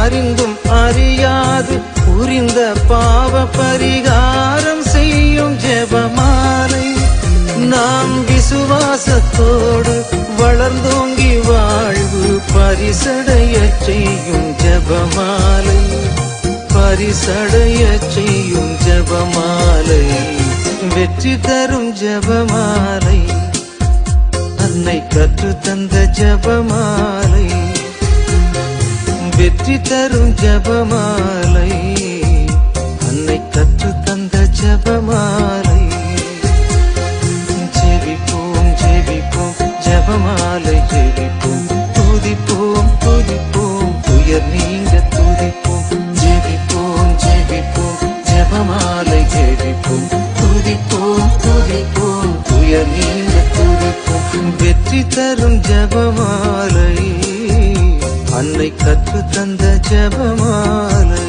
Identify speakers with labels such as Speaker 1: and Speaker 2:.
Speaker 1: அறிந்தும் அறியாது புரிந்த பாவ பரிகாரம் செய்யும் ஜெபமாலை. நாம் விசுவாசத்தோடு வளர்ந்தோங்கி வாழ்வு பரிசடைய செய்யும் ஜெபமாலை. பரிசடைய செய்யும் ஜெபமாலை. வெற்றி தரும் ஜெபமாலை. அன்னை கற்று தந்த ஜெபமாலை. வெற்றி தரும் ஜெபமாலை. அன்னை கற்று தந்த ஜெபமாலை. ஜெபிப்போம் ஜெபிப்போம் ஜெபமாலை ஜெபிப்போம். துதிப்போம் துதிப்போம் துயர் நீங்க துதிப்போம். ஜெபிப்போம் ஜெபிப்போம் ஜெபமாலை ஜெபிப்போம். துதிப்போம் துதிப்போம் துயர் நீங்க துதிப்போம். வெற்றி தரும் ஜெபமாலை. அன்னை கற்று தந்த ஜெபமாலை.